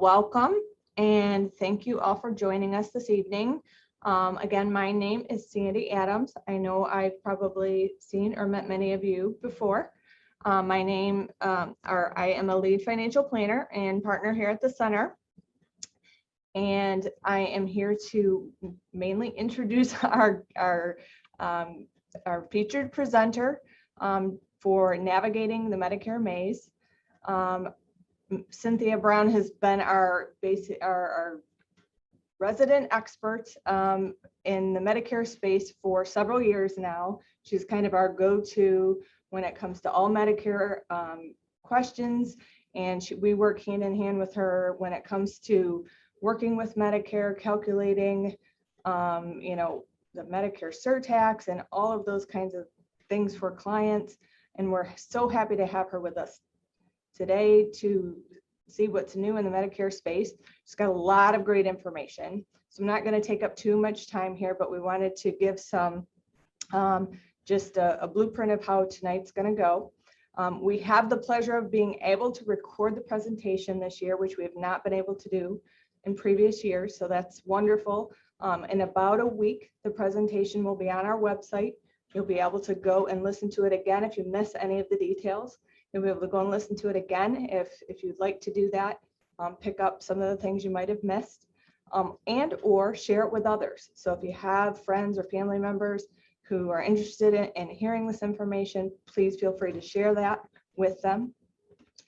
welcome and thank you all for joining us this evening. Again, my name is Sandy Adams. I know I've probably seen or met many of you before. I am a lead financial planner and partner here at the center. And I am here to mainly introduce our featured presenter for navigating the Medicare maze. Cynthia Brown has been our resident expert in the Medicare space for several years now. She's kind of our go-to when it comes to all Medicare questions, and we work hand in hand with her when it comes to working with Medicare, calculating, the Medicare surtax and all of those kinds of things for clients. And we're so happy to have her with us today to see what's new in the Medicare space. She's got a lot of great information. So I'm not going to take up too much time here, but we wanted to give some, just a blueprint of how tonight's going to go. We have the pleasure of being able to record the presentation this year, which we have not been able to do in previous years. So that's wonderful. In about a week, the presentation will be on our website. You'll be able to go and listen to it again if you miss any of the details. You'll be able to go and listen to it again if you'd like to do that. Pick up some of the things you might have missed, and or share it with others. So if you have friends or family members who are interested in hearing this information, please feel free to share that with them.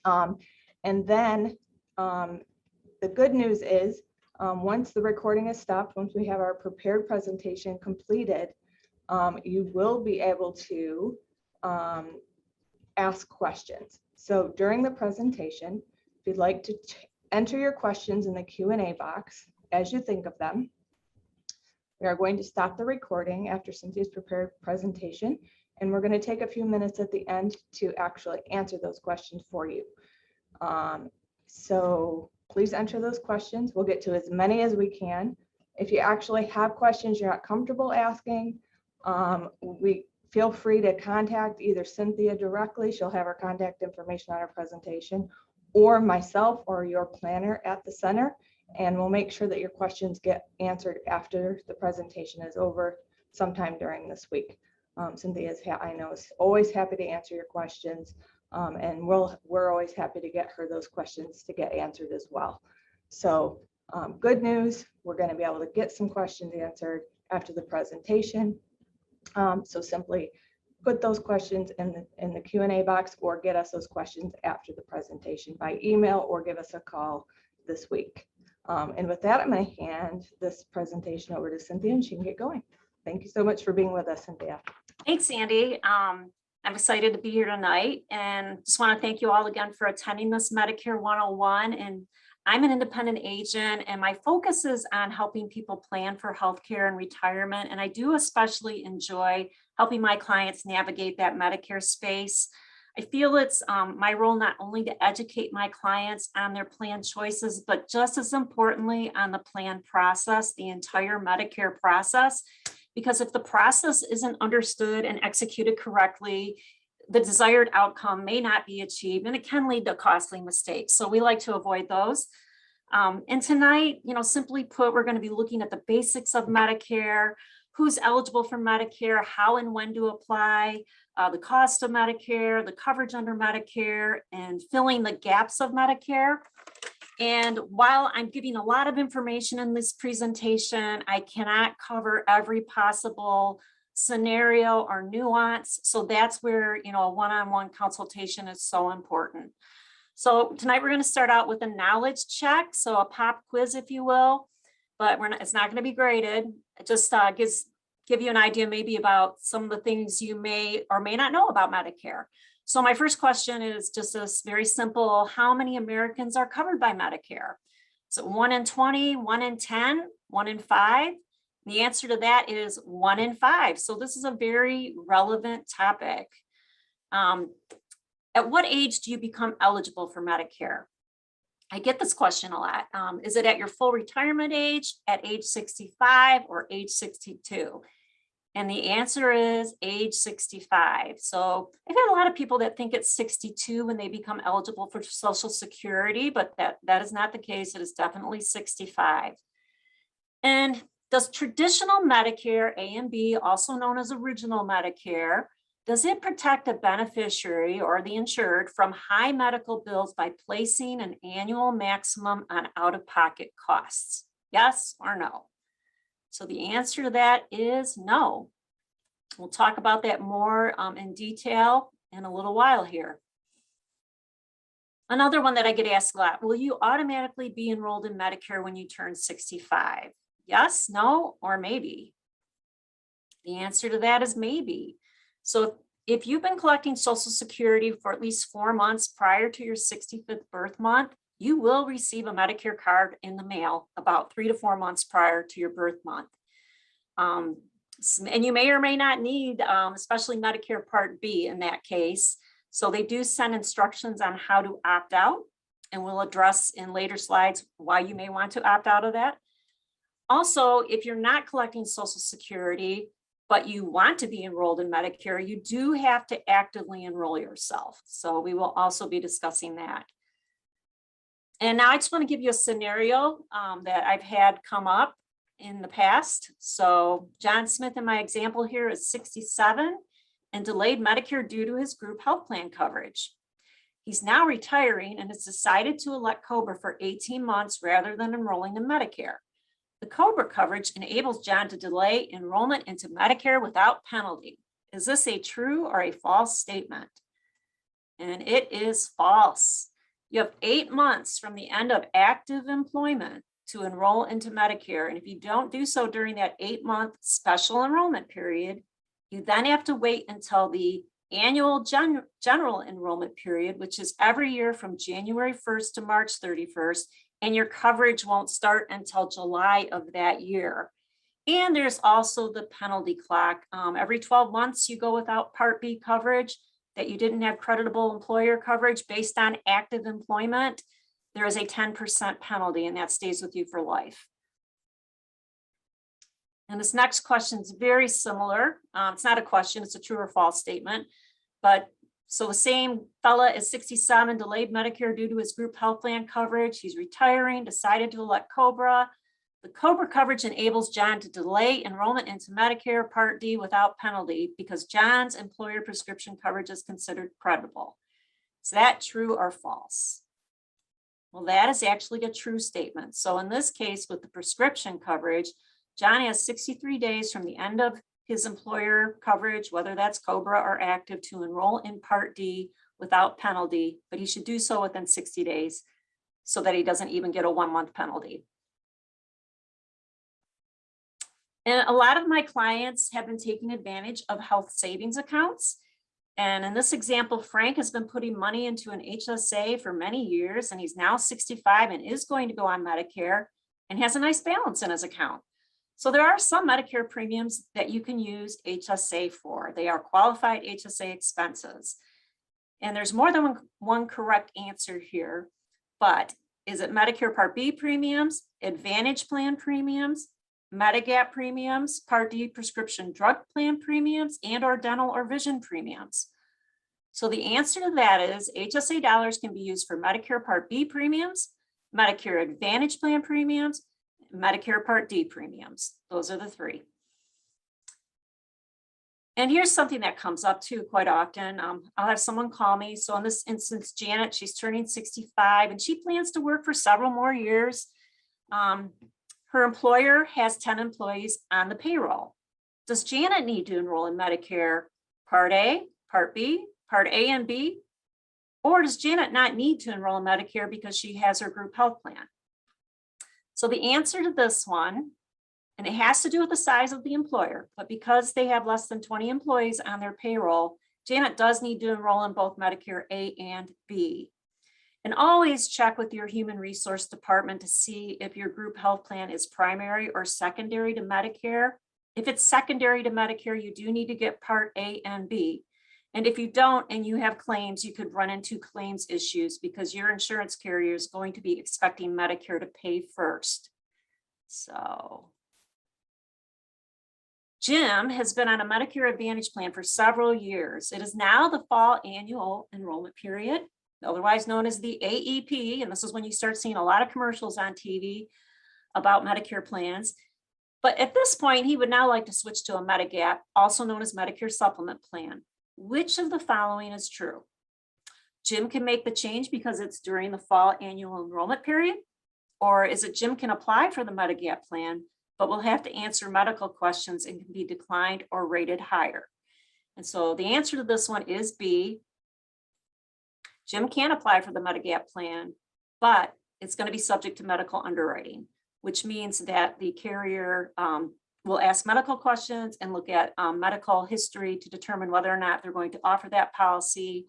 And then the good news is, once the recording is stopped, once we have our prepared presentation completed, you will be able to ask questions. So during the presentation, if you'd like to enter your questions in the Q&A box as you think of them, we are going to stop the recording after Cynthia's prepared presentation, and we're going to take a few minutes at the end to actually answer those questions for you. So please enter those questions. We'll get to as many as we can. If you actually have questions you're not comfortable asking, we feel free to contact either Cynthia directly. She'll have her contact information on her presentation, or myself or your planner at the center, and we'll make sure that your questions get answered after the presentation is over sometime during this week. Cynthia I know is always happy to answer your questions, and we're always happy to get her those questions to get answered as well. So good news, we're going to be able to get some questions answered after the presentation. So simply put those questions in the Q&A box, or get us those questions after the presentation by email, or give us a call this week. And with that, I'm going to hand this presentation over to Cynthia and she can get going. Thank you so much for being with us, Cynthia. Thanks, Sandy. I'm excited to be here tonight, and just want to thank you all again for attending this Medicare 101. And I'm an independent agent, and my focus is on helping people plan for healthcare and retirement. And I do especially enjoy helping my clients navigate that Medicare space. I feel it's my role not only to educate my clients on their plan choices, but just as importantly on the plan process, the entire Medicare process. Because if the process isn't understood and executed correctly, the desired outcome may not be achieved, and it can lead to costly mistakes. So we like to avoid those. And tonight, simply put, we're going to be looking at the basics of Medicare, who's eligible for Medicare, how and when to apply, the cost of Medicare, the coverage under Medicare, and filling the gaps of Medicare. And while I'm giving a lot of information in this presentation, I cannot cover every possible scenario or nuance. So that's where, a one-on-one consultation is so important. So tonight we're going to start out with a knowledge check. So a pop quiz, if you will, but it's not going to be graded. It just give you an idea maybe about some of the things you may or may not know about Medicare. So my first question is just this very simple: how many Americans are covered by Medicare? So 1 in 20, 1 in 10, 1 in 5? The answer to that is 1 in 5. So this is a very relevant topic. At what age do you become eligible for Medicare? I get this question a lot. Is it at your full retirement age, at age 65, or age 62? And the answer is age 65. So I've had a lot of people that think it's 62 when they become eligible for Social Security, but that is not the case. It is definitely 65. And does traditional Medicare A and B, also known as original Medicare, does it protect the beneficiary or the insured from high medical bills by placing an annual maximum on out-of-pocket costs? Yes or no? So the answer to that is no. We'll talk about that more in detail in a little while here. Another one that I get asked a lot, will you automatically be enrolled in Medicare when you turn 65? Yes, no, or maybe? The answer to that is maybe. So if you've been collecting Social Security for at least 4 months prior to your 65th birth month, you will receive a Medicare card in the mail about 3 to 4 months prior to your birth month. And you may or may not need, especially Medicare Part B in that case. So they do send instructions on how to opt out, and we'll address in later slides why you may want to opt out of that. Also, if you're not collecting Social Security, but you want to be enrolled in Medicare, you do have to actively enroll yourself. So we will also be discussing that. And now I just want to give you a scenario that I've had come up in the past. So John Smith in my example here is 67 and delayed Medicare due to his group health plan coverage. He's now retiring and has decided to elect COBRA for 18 months rather than enrolling in Medicare. The COBRA coverage enables John to delay enrollment into Medicare without penalty. Is this a true or a false statement? And it is false. You have 8 months from the end of active employment to enroll into Medicare. And if you don't do so during that 8-month special enrollment period, you then have to wait until the annual general enrollment period, which is every year from January 1st to March 31st, and your coverage won't start until July of that year. And there's also the penalty clock. Every 12 months you go without Part B coverage, that you didn't have creditable employer coverage based on active employment, there is a 10% penalty, and that stays with you for life. And this next question is very similar. It's not a question, it's a true or false statement. But so the same fella is 67, delayed Medicare due to his group health plan coverage. He's retiring, decided to elect COBRA. The COBRA coverage enables John to delay enrollment into Medicare Part D without penalty because John's employer prescription coverage is considered creditable. Is that true or false? Well, that is actually a true statement. So in this case, with the prescription coverage, John has 63 days from the end of his employer coverage, whether that's COBRA or active, to enroll in Part D without penalty, but he should do so within 60 days so that he doesn't even get a 1-month penalty. And a lot of my clients have been taking advantage of health savings accounts. And in this example, Frank has been putting money into an HSA for many years, and he's now 65 and is going to go on Medicare and has a nice balance in his account. So there are some Medicare premiums that you can use HSA for. They are qualified HSA expenses. And there's more than one correct answer here, but is it Medicare Part B premiums, Advantage plan premiums, Medigap premiums, Part D prescription drug plan premiums, and or dental or vision premiums? So the answer to that is HSA dollars can be used for Medicare Part B premiums, Medicare Advantage plan premiums, Medicare Part D premiums. Those are the three. And here's something that comes up too quite often. I'll have someone call me. So in this instance, Janet, she's turning 65 and she plans to work for several more years. Her employer has 10 employees on the payroll. Does Janet need to enroll in Medicare Part A, Part B, Part A and B? Or does Janet not need to enroll in Medicare because she has her group health plan? So the answer to this one, and it has to do with the size of the employer, but because they have less than 20 employees on their payroll, Janet does need to enroll in both Medicare A and B. And always check with your human resource department to see if your group health plan is primary or secondary to Medicare. If it's secondary to Medicare, you do need to get Part A and B. And if you don't and you have claims, you could run into claims issues because your insurance carrier is going to be expecting Medicare to pay first. So Jim has been on a Medicare Advantage plan for several years. It is now the fall annual enrollment period, otherwise known as the AEP. And this is when you start seeing a lot of commercials on TV about Medicare plans. But at this point, he would now like to switch to a Medigap, also known as Medicare Supplement plan. Which of the following is true? Jim can make the change because it's during the fall annual enrollment period? Or is it Jim can apply for the Medigap plan, but will have to answer medical questions and can be declined or rated higher? And so the answer to this one is B. Jim can apply for the Medigap plan, but it's going to be subject to medical underwriting, which means that the carrier will ask medical questions and look at medical history to determine whether or not they're going to offer that policy.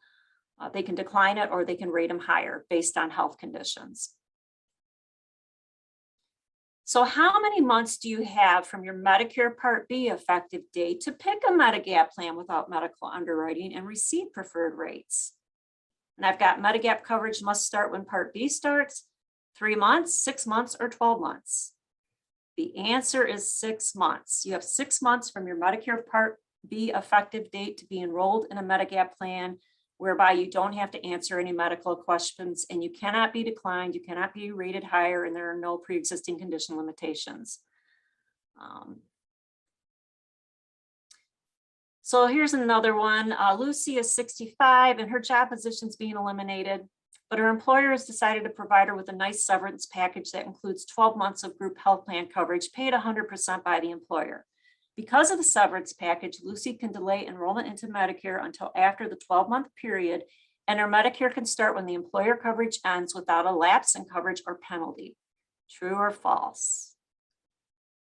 They can decline it or they can rate them higher based on health conditions. So how many months do you have from your Medicare Part B effective date to pick a Medigap plan without medical underwriting and receive preferred rates? And I've got Medigap coverage must start when Part B starts, 3 months, 6 months, or 12 months. The answer is 6 months. You have 6 months from your Medicare Part B effective date to be enrolled in a Medigap plan, whereby you don't have to answer any medical questions and you cannot be declined, you cannot be rated higher, and there are no pre-existing condition limitations. So here's another one. Lucy is 65 and her job position is being eliminated, but her employer has decided to provide her with a nice severance package that includes 12 months of group health plan coverage paid 100% by the employer. Because of the severance package, Lucy can delay enrollment into Medicare until after the 12-month period, and her Medicare can start when the employer coverage ends without a lapse in coverage or penalty. True or false?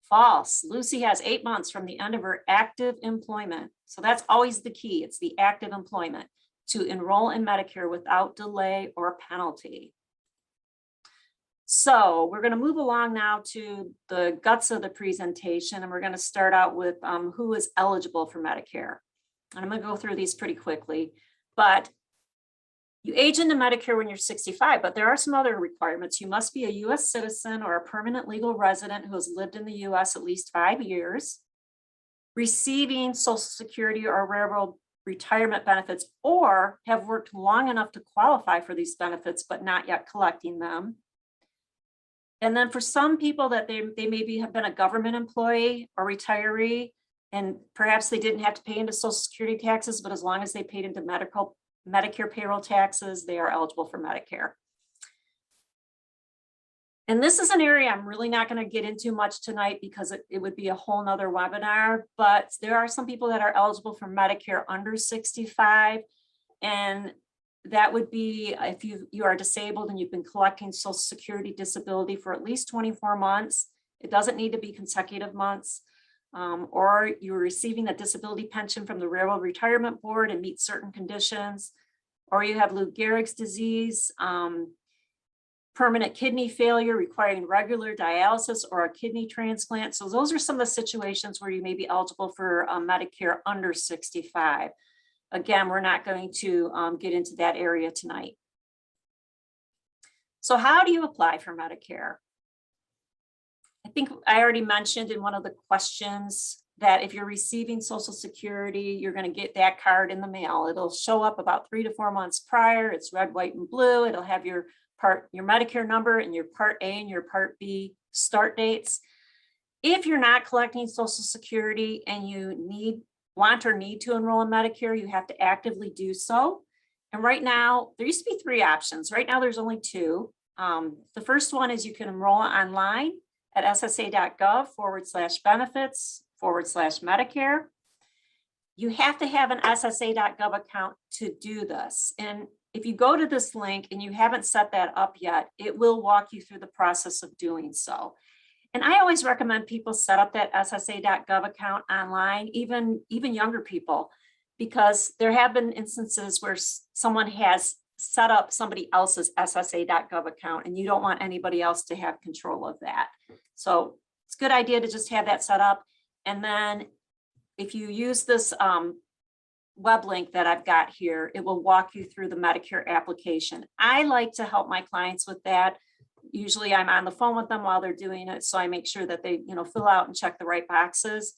False. Lucy has 8 months from the end of her active employment. So that's always the key. It's the active employment to enroll in Medicare without delay or penalty. So we're going to move along now to the guts of the presentation, and we're going to start out with who is eligible for Medicare. And I'm going to go through these pretty quickly, but you age into Medicare when you're 65, but there are some other requirements. You must be a U.S. citizen or a permanent legal resident who has lived in the U.S. at least 5 years, receiving Social Security or railroad retirement benefits, or have worked long enough to qualify for these benefits, but not yet collecting them. And then for some people that they maybe have been a government employee or retiree, and perhaps they didn't have to pay into Social Security taxes, but as long as they paid into Medicare payroll taxes, they are eligible for Medicare. And this is an area I'm really not going to get into much tonight because it would be a whole nother webinar, but there are some people that are eligible for Medicare under 65. And that would be if you are disabled and you've been collecting Social Security disability for at least 24 months. It doesn't need to be consecutive months. Or you're receiving a disability pension from the Railroad Retirement Board and meet certain conditions. Or you have Lou Gehrig's disease, permanent kidney failure requiring regular dialysis or a kidney transplant. So those are some of the situations where you may be eligible for Medicare under 65. Again, we're not going to get into that area tonight. So how do you apply for Medicare? I think I already mentioned in one of the questions that if you're receiving Social Security, you're going to get that card in the mail. It'll show up about 3 to 4 months prior. It's red, white, and blue. It'll have your Medicare number and your Part A and your Part B start dates. If you're not collecting Social Security and you want or need to enroll in Medicare, you have to actively do so. And right now, there used to be 3 options. Right now, there's only 2. The first one is you can enroll online at ssa.gov/benefits/Medicare. You have to have an ssa.gov account to do this. And if you go to this link and you haven't set that up yet, it will walk you through the process of doing so. And I always recommend people set up that ssa.gov account online, even younger people, because there have been instances where someone has set up somebody else's ssa.gov account and you don't want anybody else to have control of that. So it's a good idea to just have that set up. And then if you use this web link that I've got here, it will walk you through the Medicare application. I like to help my clients with that. Usually I'm on the phone with them while they're doing it, so I make sure that they fill out and check the right boxes.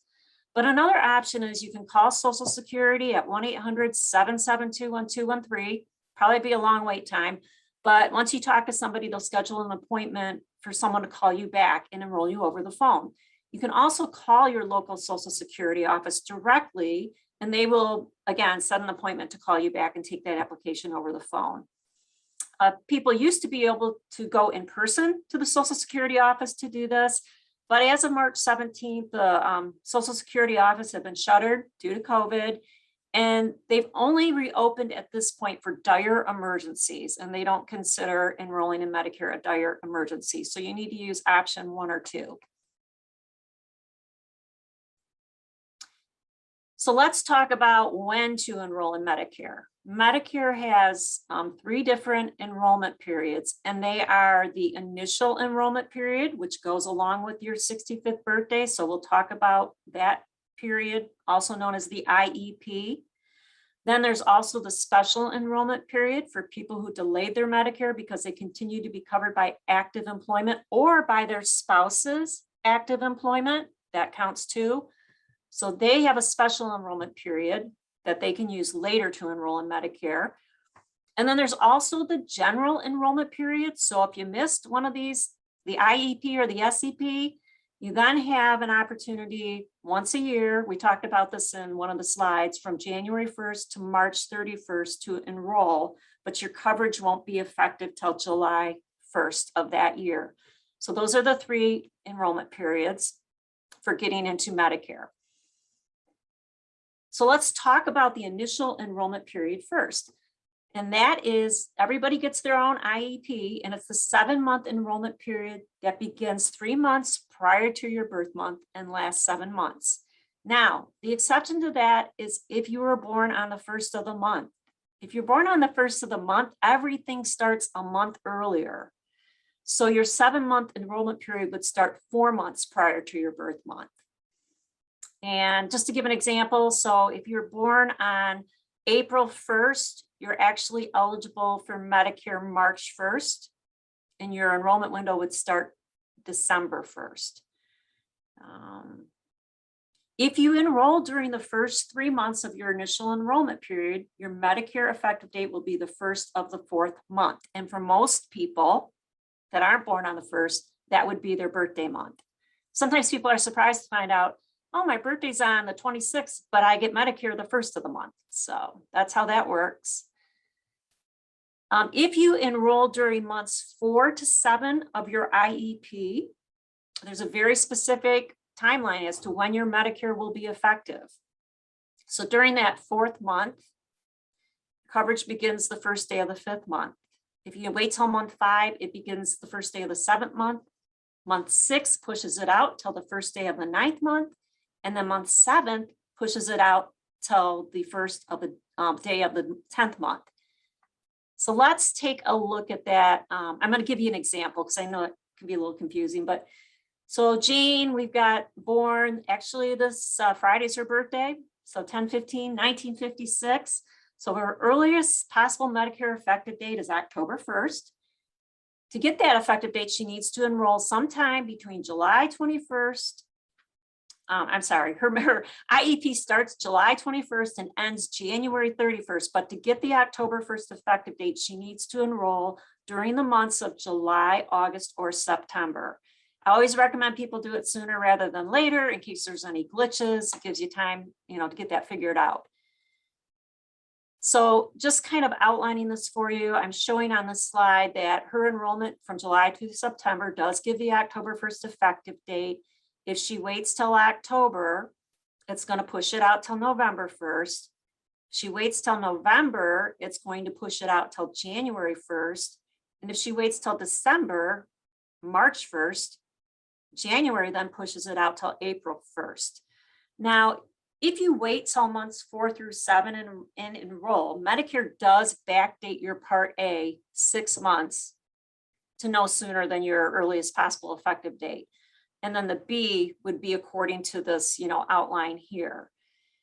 But another option is you can call Social Security at 1-800-772-1213. Probably be a long wait time. But once you talk to somebody, they'll schedule an appointment for someone to call you back and enroll you over the phone. You can also call your local Social Security office directly, and they will, again, set an appointment to call you back and take that application over the phone. People used to be able to go in person to the Social Security office to do this, but as of March 17th, the Social Security office had been shuttered due to COVID, and they've only reopened at this point for dire emergencies, and they don't consider enrolling in Medicare a dire emergency. So you need to use option 1 or 2. So let's talk about when to enroll in Medicare. Medicare has 3 different enrollment periods, and they are the initial enrollment period, which goes along with your 65th birthday. So we'll talk about that period, also known as the IEP. Then there's also the special enrollment period for people who delayed their Medicare because they continue to be covered by active employment or by their spouse's active employment. That counts too. So they have a special enrollment period that they can use later to enroll in Medicare. And then there's also the general enrollment period. So if you missed one of these, the IEP or the SEP, you then have an opportunity once a year. We talked about this in one of the slides, from January 1st to March 31st to enroll, but your coverage won't be effective till July 1st of that year. So those are the 3 enrollment periods for getting into Medicare. So let's talk about the initial enrollment period first. And that is, everybody gets their own IEP, and it's the 7-month enrollment period that begins 3 months prior to your birth month and lasts 7 months. Now, the exception to that is if you were born on the 1st of the month. If you're born on the 1st of the month, everything starts a month earlier. So your 7-month enrollment period would start 4 months prior to your birth month. And just to give an example, so if you're born on April 1st, you're actually eligible for Medicare March 1st, and your enrollment window would start December 1st. If you enroll during the first 3 months of your initial enrollment period, your Medicare effective date will be the 1st of the 4th month. And for most people that aren't born on the 1st, that would be their birthday month. Sometimes people are surprised to find out, oh, my birthday's on the 26th, but I get Medicare the 1st of the month. So that's how that works. If you enroll during months 4 to 7 of your IEP, there's a very specific timeline as to when your Medicare will be effective. So during that 4th month, coverage begins the 1st day of the 5th month. If you wait till month 5, it begins the 1st day of the 7th month. Month 6 pushes it out till the 1st day of the 9th month. And then month 7 pushes it out till the 1st of the day of the 10th month. So let's take a look at that. I'm going to give you an example because I know it can be a little confusing, but so Jane, we've got born, actually this Friday's her birthday. So 10/15/1956. So her earliest possible Medicare effective date is October 1st. To get that effective date, she needs to enroll sometime between July 21st. Her IEP starts July 21st and ends January 31st. But to get the October 1st effective date, she needs to enroll during the months of July, August, or September. I always recommend people do it sooner rather than later in case there's any glitches. It gives you time, to get that figured out. So just kind of outlining this for you, I'm showing on this slide that her enrollment from July to September does give the October 1st effective date. If she waits till October, it's going to push it out till November 1st. She waits till November, it's going to push it out till January 1st. And if she waits till December, March 1st, January then pushes it out till April 1st. Now, if you wait till months 4 through 7 and enroll, Medicare does backdate your Part A 6 months to no sooner than your earliest possible effective date. And then the B would be according to this, outline here.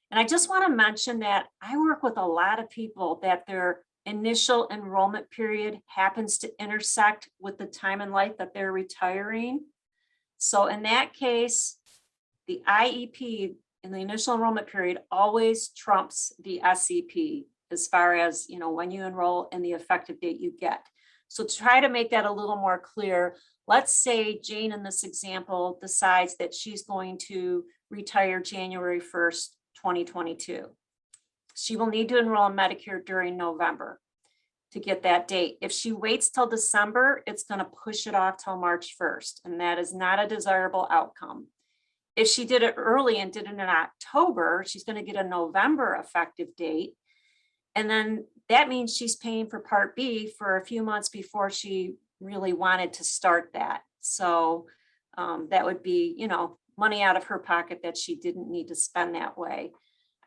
And I just want to mention that I work with a lot of people that their initial enrollment period happens to intersect with the time in life that they're retiring. So in that case, the IEP in the initial enrollment period always trumps the SEP as far as, when you enroll and the effective date you get. So to try to make that a little more clear, let's say Jane in this example decides that she's going to retire January 1st, 2022. She will need to enroll in Medicare during November to get that date. If she waits till December, it's going to push it off till March 1st, and that is not a desirable outcome. If she did it early and did it in October, she's going to get a November effective date. And then that means she's paying for Part B for a few months before she really wanted to start that. So that would be, money out of her pocket that she didn't need to spend that way.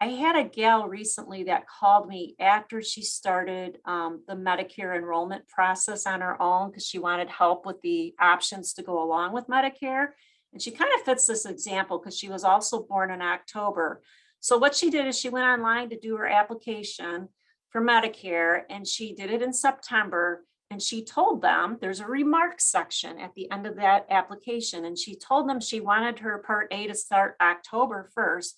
I had a gal recently that called me after she started the Medicare enrollment process on her own because she wanted help with the options to go along with Medicare. And she kind of fits this example because she was also born in October. So what she did is she went online to do her application for Medicare, and she did it in September. And she told them there's a remarks section at the end of that application. And she told them she wanted her Part A to start October 1st,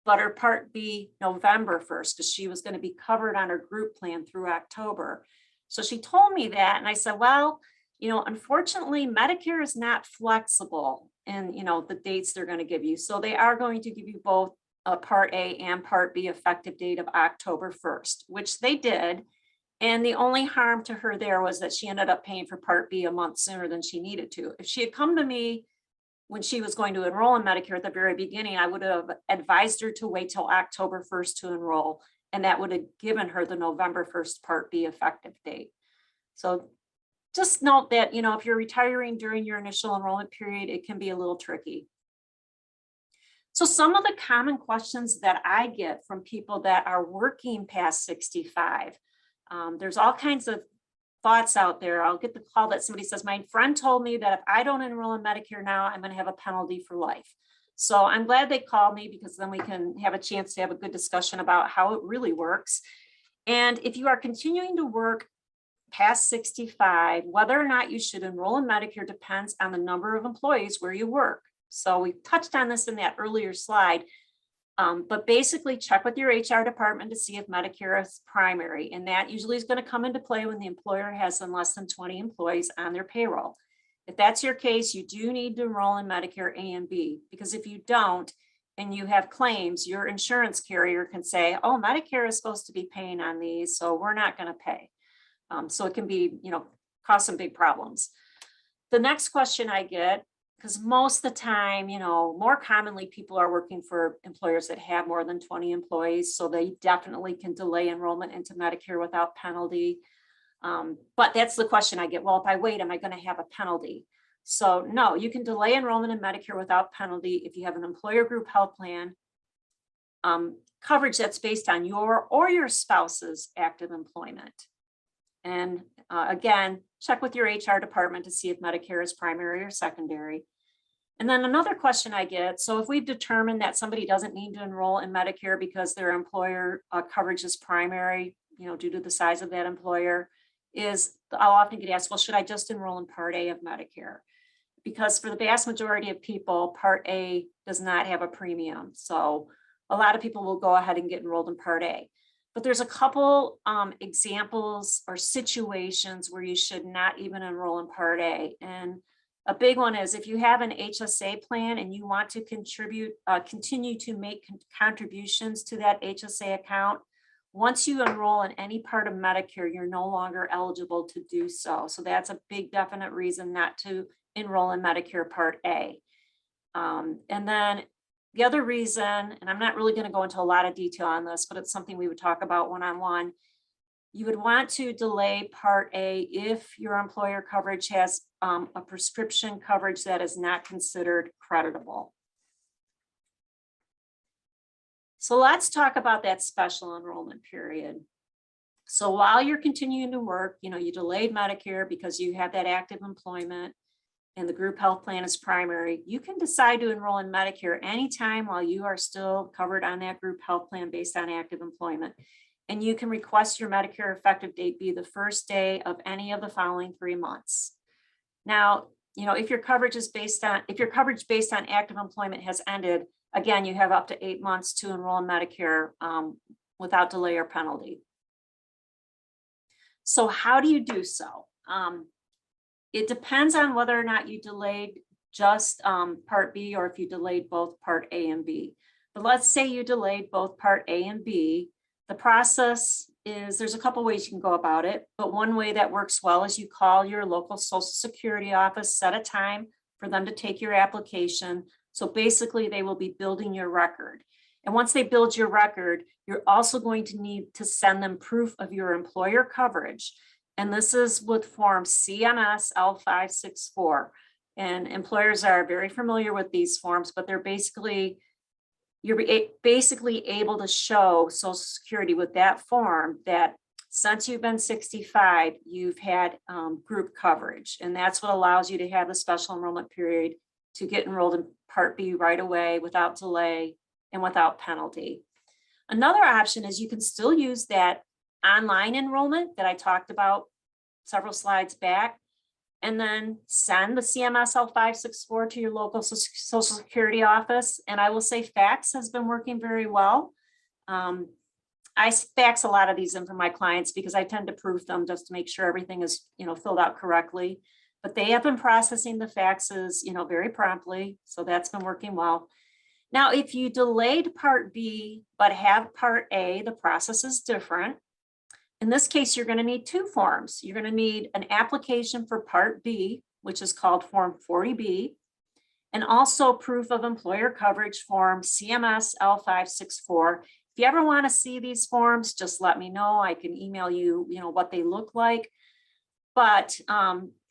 but her Part B November 1st, because she was going to be covered on her group plan through October. So she told me that, and I said, well, unfortunately, Medicare is not flexible in, the dates they're going to give you. So they are going to give you both a Part A and Part B effective date of October 1st, which they did. And the only harm to her there was that she ended up paying for Part B a month sooner than she needed to. If she had come to me when she was going to enroll in Medicare at the very beginning, I would have advised her to wait till October 1st to enroll, and that would have given her the November 1st Part B effective date. So just note that, if you're retiring during your initial enrollment period, it can be a little tricky. So some of the common questions that I get from people that are working past 65, there's all kinds of thoughts out there. I'll get the call that somebody says, my friend told me that if I don't enroll in Medicare now, I'm going to have a penalty for life. So I'm glad they called me because then we can have a chance to have a good discussion about how it really works. And if you are continuing to work past 65, whether or not you should enroll in Medicare depends on the number of employees where you work. So we touched on this in that earlier slide. But basically check with your HR department to see if Medicare is primary. And that usually is going to come into play when the employer has less than 20 employees on their payroll. If that's your case, you do need to enroll in Medicare A and B, because if you don't, and you have claims, your insurance carrier can say, oh, Medicare is supposed to be paying on these, so we're not going to pay. So it can be, cause some big problems. The next question I get, because most of the time, more commonly people are working for employers that have more than 20 employees, so they definitely can delay enrollment into Medicare without penalty. But that's the question I get. Well, if I wait, am I going to have a penalty? So no, you can delay enrollment in Medicare without penalty if you have an employer group health plan, coverage that's based on your or your spouse's active employment. And again, check with your HR department to see if Medicare is primary or secondary. And then another question I get, so if we've determined that somebody doesn't need to enroll in Medicare because their employer coverage is primary, due to the size of that employer, is I'll often get asked, well, should I just enroll in Part A of Medicare? Because for the vast majority of people, Part A does not have a premium. So a lot of people will go ahead and get enrolled in Part A. But there's a couple examples or situations where you should not even enroll in Part A. And a big one is if you have an HSA plan and you want to continue to make contributions to that HSA account, once you enroll in any part of Medicare, you're no longer eligible to do so. So that's a big definite reason not to enroll in Medicare Part A. And then the other reason, and I'm not really going to go into a lot of detail on this, but it's something we would talk about one-on-one. You would want to delay Part A if your employer coverage has a prescription coverage that is not considered creditable. So let's talk about that special enrollment period. So while you're continuing to work, you delayed Medicare because you have that active employment and the group health plan is primary, you can decide to enroll in Medicare anytime while you are still covered on that group health plan based on active employment. And you can request your Medicare effective date be the first day of any of the following 3 months. Now, if your coverage based on active employment has ended, Again, you have up to 8 months to enroll in Medicare without delay or penalty. So how do you do so? It depends on whether or not you delayed just Part B or if you delayed both Part A and B. But let's say you delayed both Part A and B. The process is, there's a couple ways you can go about it, but one way that works well is you call your local Social Security office, set a time for them to take your application. So basically they will be building your record. And once they build your record, you're also going to need to send them proof of your employer coverage. And this is with form CMS L564. And employers are very familiar with these forms, but they're you're basically able to show Social Security with that form that since you've been 65, you've had group coverage. And that's what allows you to have the special enrollment period to get enrolled in Part B right away without delay and without penalty. Another option is you can still use that online enrollment that I talked about several slides back, and then send the CMS L564 to your local Social Security office. And I will say fax has been working very well. I fax a lot of these in for my clients because I tend to proof them just to make sure everything is, filled out correctly. But they have been processing the faxes, very promptly. So that's been working well. Now, if you delayed Part B, but have Part A, the process is different. In this case, you're going to need two forms. You're going to need an application for Part B, which is called Form 40B, and also proof of employer coverage form CMS L564. If you ever want to see these forms, just let me know. I can email you, what they look like. But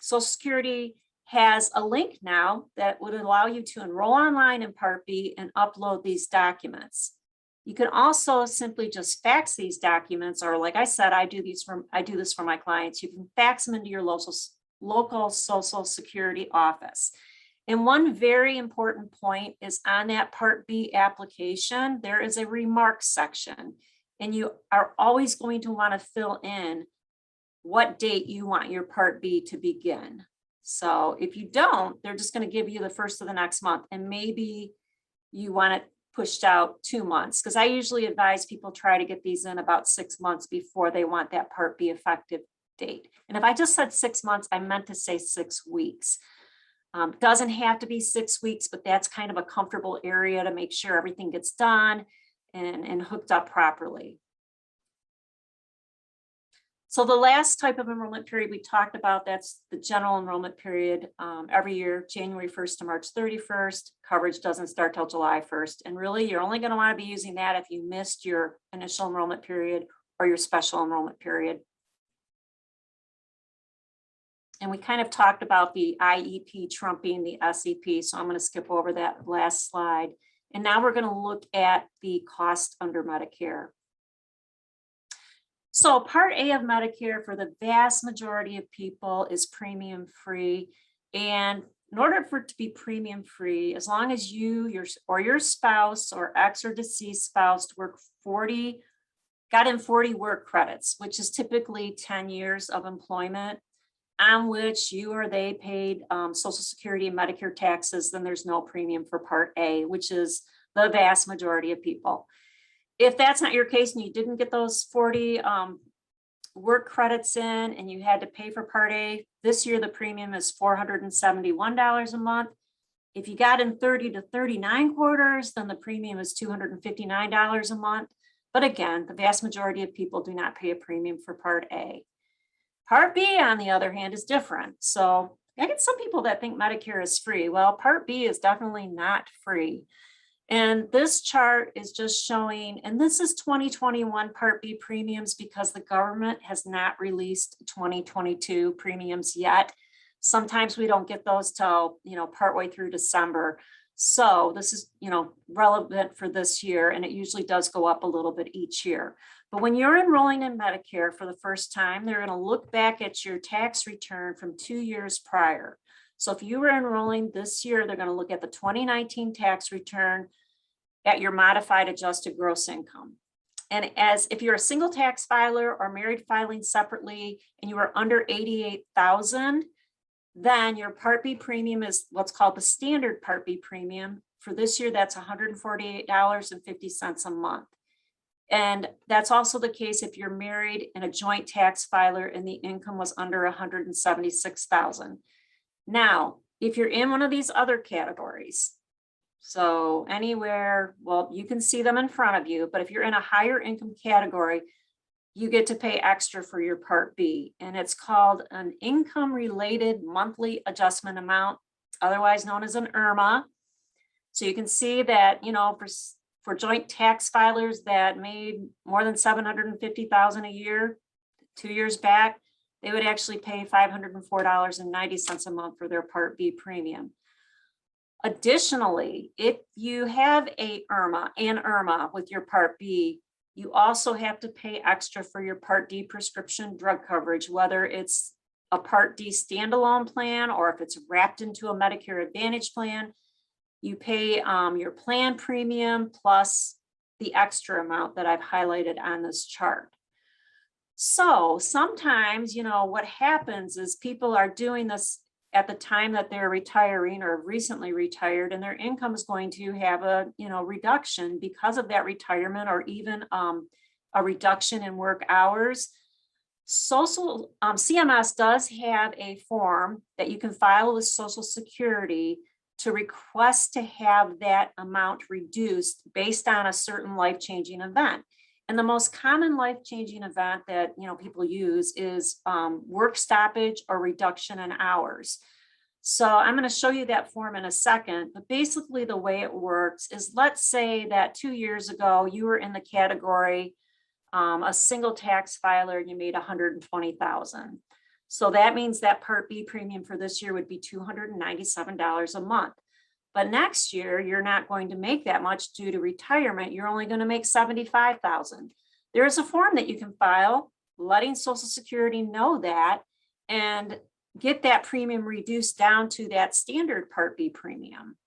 Social Security has a link now that would allow you to enroll online in Part B and upload these documents. You can also simply just fax these documents, or like I said, I do this for my clients. You can fax them into your local Social Security office. And one very important point is on that Part B application, there is a remarks section, and you are always going to want to fill in what date you want your Part B to begin. So if you don't, they're just going to give you the first of the next month, and maybe you want it pushed out 2 months, because I usually advise people try to get these in about 6 months before they want that Part B effective date. And if I just said 6 months, I meant to say 6 weeks. Doesn't have to be 6 weeks, but that's kind of a comfortable area to make sure everything gets done and hooked up properly. So the last type of enrollment period we talked about, that's the general enrollment period every year, January 1st to March 31st. Coverage doesn't start till July 1st. And really, you're only going to want to be using that if you missed your initial enrollment period or your special enrollment period. And we kind of talked about the IEP trumping the SEP, so I'm going to skip over that last slide. And now we're going to look at the cost under Medicare. So Part A of Medicare for the vast majority of people is premium free. And in order for it to be premium free, as long as you, your spouse or ex or deceased spouse got in 40 work credits, which is typically 10 years of employment, on which you or they paid Social Security and Medicare taxes, then there's no premium for Part A, which is the vast majority of people. If that's not your case and you didn't get those 40 work credits in and you had to pay for Part A, this year the premium is $471 a month. If you got in 30 to 39 quarters, then the premium is $259 a month. But again, the vast majority of people do not pay a premium for Part A. Part B, on the other hand, is different. So I get some people that think Medicare is free. Well, Part B is definitely not free. And this chart is just showing, and this is 2021 Part B premiums because the government has not released 2022 premiums yet. Sometimes we don't get those till, partway through December. So this is, relevant for this year, and it usually does go up a little bit each year. But when you're enrolling in Medicare for the first time, they're going to look back at your tax return from 2 years prior. So if you were enrolling this year, they're going to look at the 2019 tax return at your modified adjusted gross income. And if you're a single tax filer or married filing separately and you are under 88,000, then your Part B premium is what's called the standard Part B premium For this year, that's $148.50 a month. And that's also the case if you're married and a joint tax filer and the income was under 176,000. Now, if you're in one of these other categories, so anywhere, well, you can see them in front of you, but if you're in a higher income category, you get to pay extra for your Part B, and it's called an income related monthly adjustment amount, otherwise known as an IRMA. So you can see that, you know, for joint tax filers that made more than 750,000 a year, 2 years back, they would actually pay $504.90 a month for their Part B premium. Additionally, if you have an IRMA with your Part B, you also have to pay extra for your Part D prescription drug coverage, whether it's a Part D standalone plan or if it's wrapped into a Medicare Advantage plan. You pay your plan premium plus the extra amount that I've highlighted on this chart. So sometimes, you know, what happens is people are doing this at the time that they're retiring or recently retired, and their income is going to have a, you know, reduction because of that retirement, or even a reduction in work hours. CMS does have a form that you can file with Social Security to request to have that amount reduced based on a certain life-changing event. And the most common life-changing event that, you know, people use is work stoppage or reduction in hours. So I'm going to show you that form in a second, but basically the way it works is, let's say that 2 years ago you were in the category a single tax filer and you made $120,000. So that means that Part B premium for this year would be $297 a month. But next year, you're not going to make that much due to retirement. You're only going to make $75,000. There is a form that you can file letting Social Security know that and get that premium reduced down to that standard Part B premium.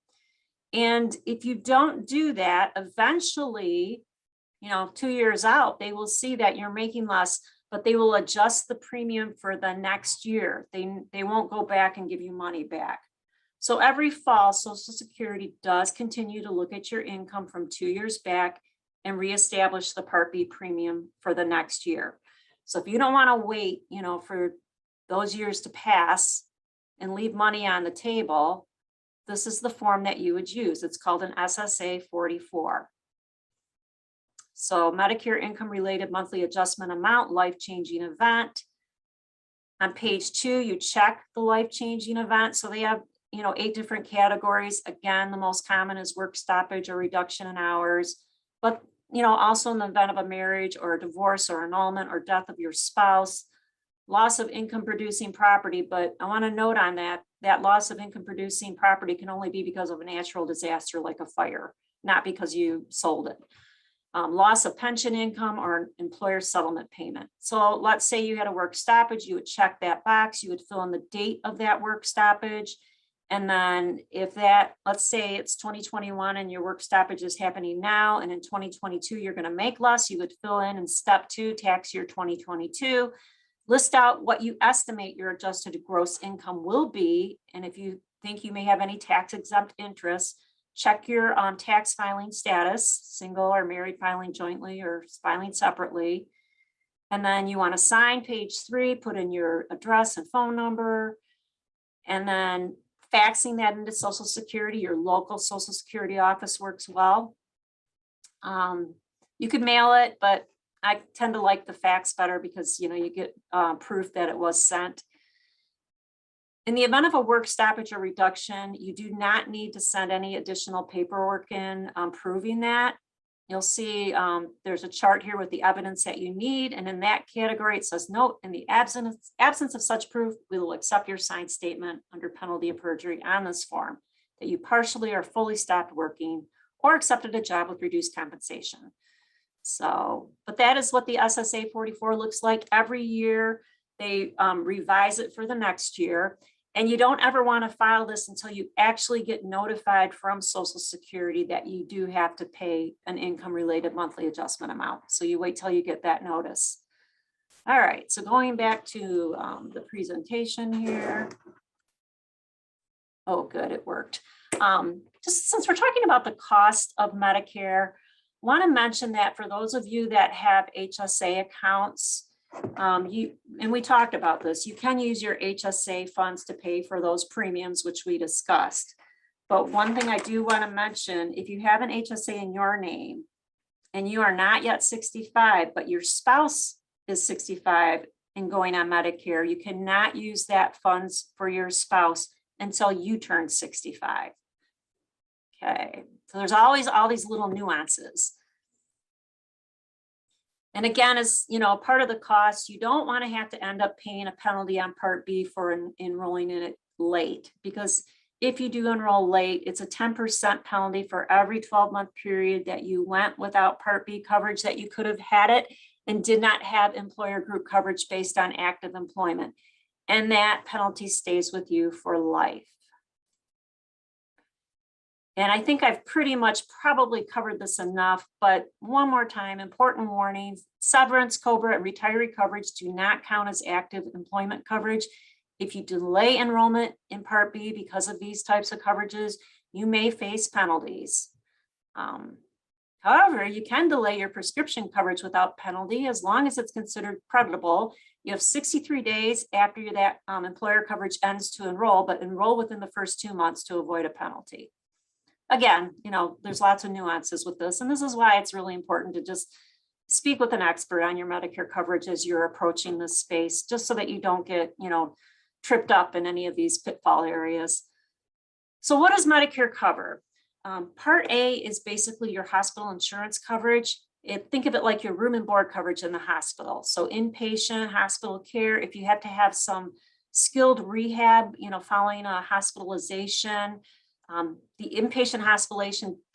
And if you don't do that, eventually, you know, 2 years out, they will see that you're making less, but they will adjust the premium for the next year. They won't go back and give you money back. So every fall, Social Security does continue to look at your income from 2 years back and reestablish the Part B premium for the next year. So if you don't want to wait, you know, for those years to pass and leave money on the table, this is the form that you would use. It's called an SSA 44. So Medicare income related monthly adjustment amount, life-changing event. On page 2, you check the life-changing event. So they have, you know, 8 different categories. Again, the most common is work stoppage or reduction in hours, but, you know, also in the event of a marriage or a divorce or annulment or death of your spouse, loss of income producing property. But I want to note on that loss of income producing property can only be because of a natural disaster like a fire, not because you sold it. Loss of pension income or employer settlement payment. So let's say you had a work stoppage, you would check that box, you would fill in the date of that work stoppage. And then if that, let's say it's 2021 and your work stoppage is happening now, and in 2022, you're going to make less, you would fill in step 2, tax year 2022, list out what you estimate your adjusted gross income will be. And if you think you may have any tax exempt interest, check your tax filing status, single or married, filing jointly or filing separately. And then you want to sign page 3, put in your address and phone number, and then faxing that into Social Security. Your local Social Security office works well. You could mail it, but I tend to like the fax better because, you know, you get proof that it was sent. In the event of a work stoppage or reduction, you do not need to send any additional paperwork in proving that. You'll see there's a chart here with the evidence that you need. And in that category, it says, note, in the absence of such proof, we will accept your signed statement under penalty of perjury on this form that you partially or fully stopped working or accepted a job with reduced compensation. So, but that is what the SSA 44 looks like. Every year they revise it for the next year. And you don't ever want to file this until you actually get notified from Social Security that you do have to pay an income related monthly adjustment amount. So you wait till you get that notice. All right, so going back to the presentation here. Oh, good, it worked. Just since we're talking about the cost of Medicare, want to mention that for those of you that have HSA accounts, and we talked about this, you can use your HSA funds to pay for those premiums, which we discussed. But one thing I do want to mention, if you have an HSA in your name and you are not yet 65, but your spouse is 65 and going on Medicare, you cannot use that funds for your spouse until you turn 65. Okay, so there's always all these little nuances. And again, as you know, part of the cost, you don't want to have to end up paying a penalty on Part B for enrolling in it late, because if you do enroll late, it's a 10% penalty for every 12-month period that you went without Part B coverage, that you could have had it and did not have employer group coverage based on active employment. And that penalty stays with you for life. And I think I've pretty much probably covered this enough, but one more time, important warnings: severance, COBRA, and retiree coverage do not count as active employment coverage. If you delay enrollment in Part B because of these types of coverages, you may face penalties. However, you can delay your prescription coverage without penalty as long as it's considered creditable. You have 63 days after that employer coverage ends to enroll, but enroll within the first 2 months to avoid a penalty. Again, you know, there's lots of nuances with this, and this is why it's really important to just speak with an expert on your Medicare coverage as you're approaching this space, just so that you don't get, you know, tripped up in any of these pitfall areas. So what does Medicare cover? Part A is basically your hospital insurance coverage. Think of it like your room and board coverage in the hospital. So inpatient hospital care, if you have to have some skilled rehab, you know, following a hospitalization, the inpatient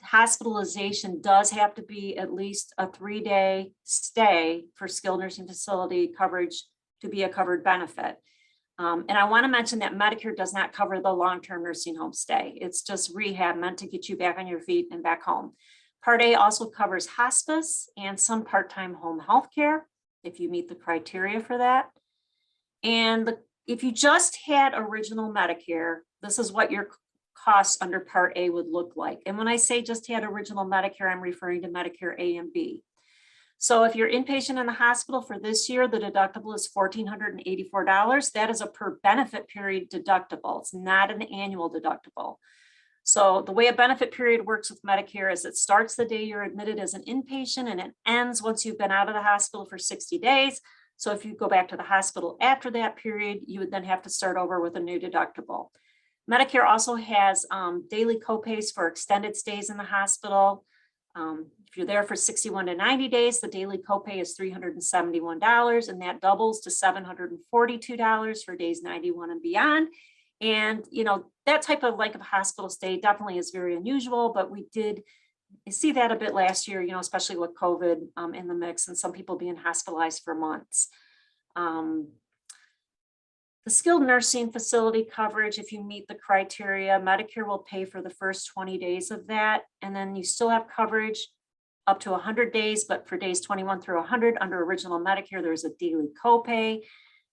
hospitalization does have to be at least a 3-day stay for skilled nursing facility coverage to be a covered benefit. And I want to mention that Medicare does not cover the long-term nursing home stay. It's just rehab meant to get you back on your feet and back home. Part A also covers hospice and some part-time home health care, if you meet the criteria for that. And if you just had original Medicare, this is what your costs under Part A would look like. And when I say just had original Medicare, I'm referring to Medicare A and B. So if you're inpatient in the hospital for this year, the deductible is $1,484. That is a per benefit period deductible. It's not an annual deductible. So the way a benefit period works with Medicare is it starts the day you're admitted as an inpatient and it ends once you've been out of the hospital for 60 days. So if you go back to the hospital after that period, you would then have to start over with a new deductible. Medicare also has daily copays for extended stays in the hospital. If you're there for 61 to 90 days, the daily copay is $371, and that doubles to $742 for days 91 and beyond. And, you know, that type of length of hospital stay definitely is very unusual, but we did see that a bit last year, you know, especially with COVID in the mix and some people being hospitalized for months. The skilled nursing facility coverage, if you meet the criteria, Medicare will pay for the first 20 days of that. And then you still have coverage up to 100 days, but for days 21 through 100 under original Medicare, there's a daily copay.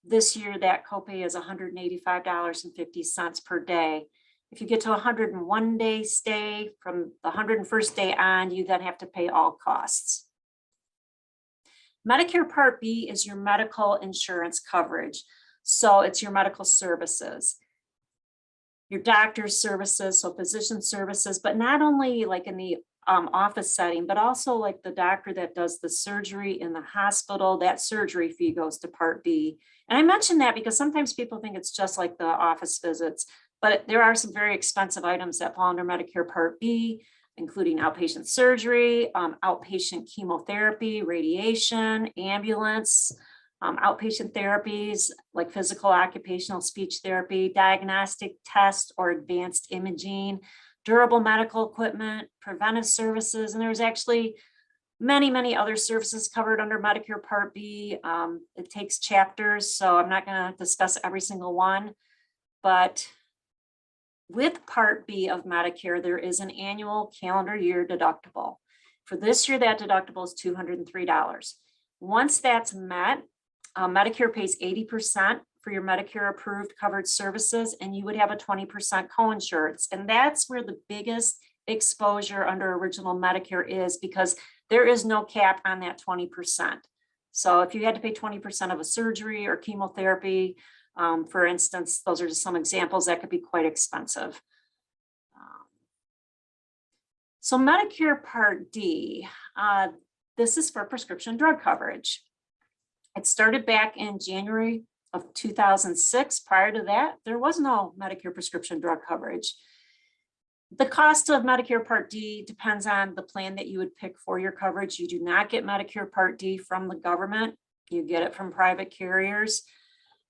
This year, that copay is $185.50 per day. If you get to 101 day stay, from the 101st day on, you then have to pay all costs. Medicare Part B is your medical insurance coverage. So it's your medical services, your doctor's services, so physician services, but not only like in the office setting, but also like the doctor that does the surgery in the hospital, that surgery fee goes to Part B. And I mention that because sometimes people think it's just like the office visits, but there are some very expensive items that fall under Medicare Part B, including outpatient surgery, outpatient chemotherapy, radiation, ambulance, outpatient therapies like physical, occupational, speech therapy, diagnostic tests or advanced imaging, durable medical equipment, preventive services, and there's actually many, many other services covered under Medicare Part B. It takes chapters, so I'm not going to discuss every single one, but with Part B of Medicare, there is an annual calendar year deductible. For this year, that deductible is $203. Once that's met, Medicare pays 80% for your Medicare approved covered services, and you would have a 20% coinsurance. And that's where the biggest exposure under original Medicare is, because there is no cap on that 20%. So if you had to pay 20% of a surgery or chemotherapy, for instance, those are just some examples that could be quite expensive. So Medicare Part D, this is for prescription drug coverage. It started back in January of 2006. Prior to that, there was no Medicare prescription drug coverage. The cost of Medicare Part D depends on the plan that you would pick for your coverage. You do not get Medicare Part D from the government. You get it from private carriers.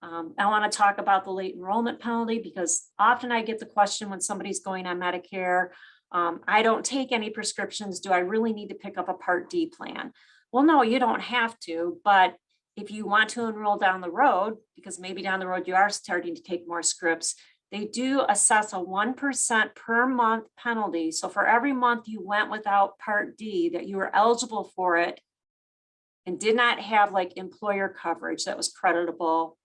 I want to talk about the late enrollment penalty, because often I get the question when somebody's going on Medicare, I don't take any prescriptions. Do I really need to pick up a Part D plan? Well, no, you don't have to, but if you want to enroll down the road, because maybe down the road you are starting to take more scripts, they do assess a 1% per month penalty. So for every month you went without Part D, that you were eligible for it and did not have like employer coverage that was creditable,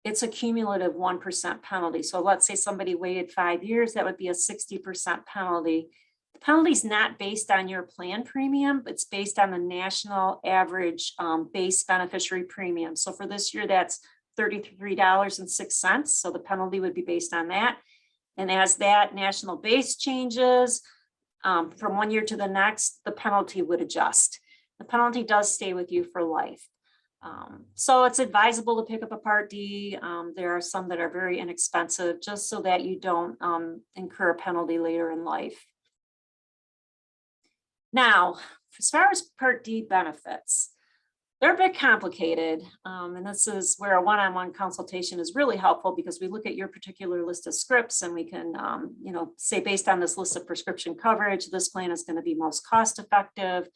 it's a cumulative 1% penalty. So let's say somebody waited 5 years, that would be a 60% penalty. The penalty is not based on your plan premium, but it's based on the national average base beneficiary premium. So for this year, that's $33.06. So the penalty would be based on that. And as that national base changes from 1 year to the next, the penalty would adjust. The penalty does stay with you for life. So it's advisable to pick up a Part D. There are some that are very inexpensive, just so that you don't incur a penalty later in life. Now, as far as Part D benefits, they're a bit complicated. And this is where a one-on-one consultation is really helpful, because we look at your particular list of scripts and we can, say based on this list of prescription coverage, this plan is going to be most cost effective.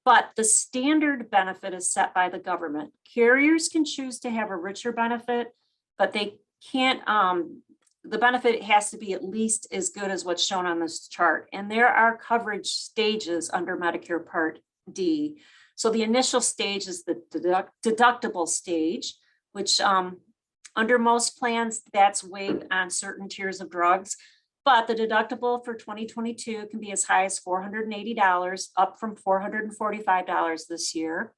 But the standard benefit is set by the government. Carriers can choose to have a richer benefit, but they can't, the benefit has to be at least as good as what's shown on this chart. And there are coverage stages under Medicare Part D. So the initial stage is the deductible stage, which under most plans, that's waived on certain tiers of drugs. But the deductible for 2022 can be as high as $480, up from $445 this year.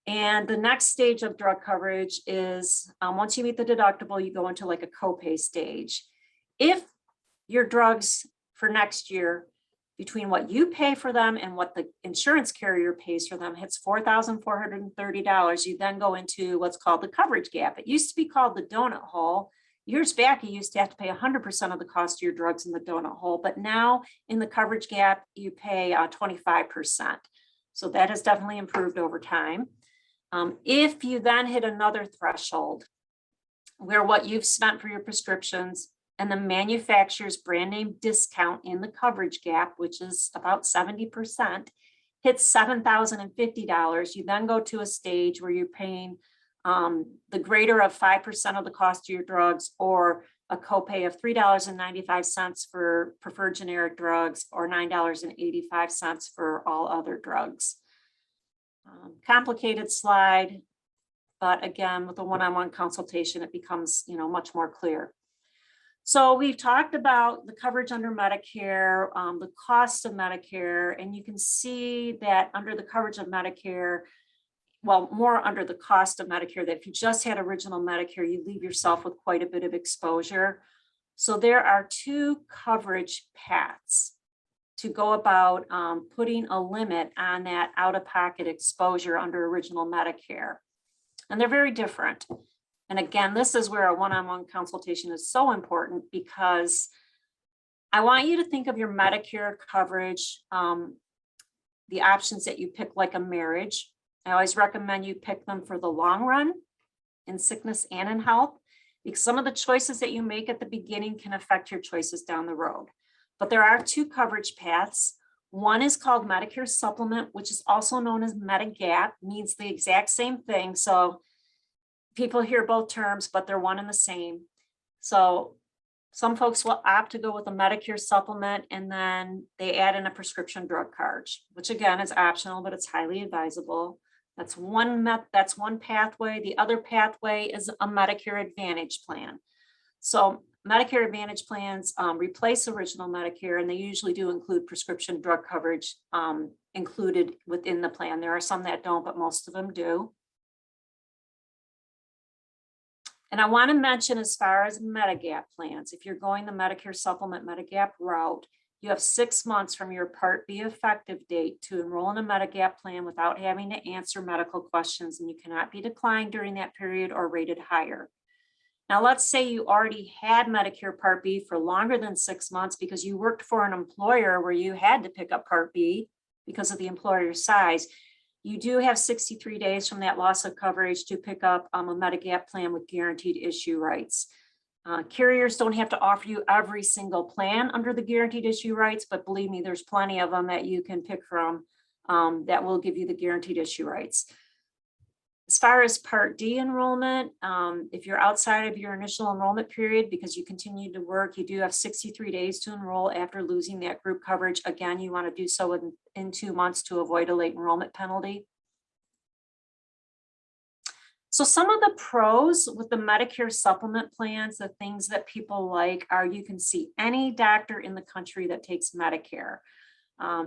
And the next stage of drug coverage is once you meet the deductible, you go into like a copay stage. If your drugs for next year, between what you pay for them and what the insurance carrier pays for them, hits $4,430, you then go into what's called the coverage gap. It used to be called the donut hole. Years back, you used to have to pay 100% of the cost of your drugs in the donut hole, but now in the coverage gap, you pay 25%. So that has definitely improved over time. If you then hit another threshold where what you've spent for your prescriptions and the manufacturer's brand name discount in the coverage gap, which is about 70%, hits $7,050, you then go to a stage where you're paying the greater of 5% of the cost of your drugs, or a copay of $3.95 for preferred generic drugs, or $9.85 for all other drugs. Complicated slide, but again, with a one-on-one consultation, it becomes much more clear. So we've talked about the coverage under Medicare, the cost of Medicare, and you can see that under the coverage of Medicare, well, more under the cost of Medicare, that if you just had original Medicare, you leave yourself with quite a bit of exposure. So there are two coverage paths to go about putting a limit on that out-of-pocket exposure under original Medicare. And they're very different. And again, this is where a one-on-one consultation is so important, because I want you to think of your Medicare coverage, the options that you pick, like a marriage. I always recommend you pick them for the long run, in sickness and in health, because some of the choices that you make at the beginning can affect your choices down the road. But there are two coverage paths. One is called Medicare Supplement, which is also known as Medigap, means the exact same thing. So people hear both terms, but they're one and the same. So some folks will opt to go with a Medicare Supplement, and then they add in a prescription drug card, which again is optional, but it's highly advisable. That's one pathway. The other pathway is a Medicare Advantage plan. So Medicare Advantage plans replace original Medicare, and they usually do include prescription drug coverage included within the plan. There are some that don't, but most of them do. And I want to mention, as far as Medigap plans, if you're going the Medicare Supplement Medigap route, you have 6 months from your Part B effective date to enroll in a Medigap plan without having to answer medical questions, and you cannot be declined during that period or rated higher. Now, let's say you already had Medicare Part B for longer than 6 months because you worked for an employer where you had to pick up Part B because of the employer's size. You do have 63 days from that loss of coverage to pick up a Medigap plan with guaranteed issue rights. Carriers don't have to offer you every single plan under the guaranteed issue rights, but believe me, there's plenty of them that you can pick from that will give you the guaranteed issue rights. As far as Part D enrollment, if you're outside of your initial enrollment period because you continue to work, you do have 63 days to enroll after losing that group coverage. Again, you want to do so in 2 months to avoid a late enrollment penalty. So some of the pros with the Medicare supplement plans, the things that people like are you can see any doctor in the country that takes Medicare.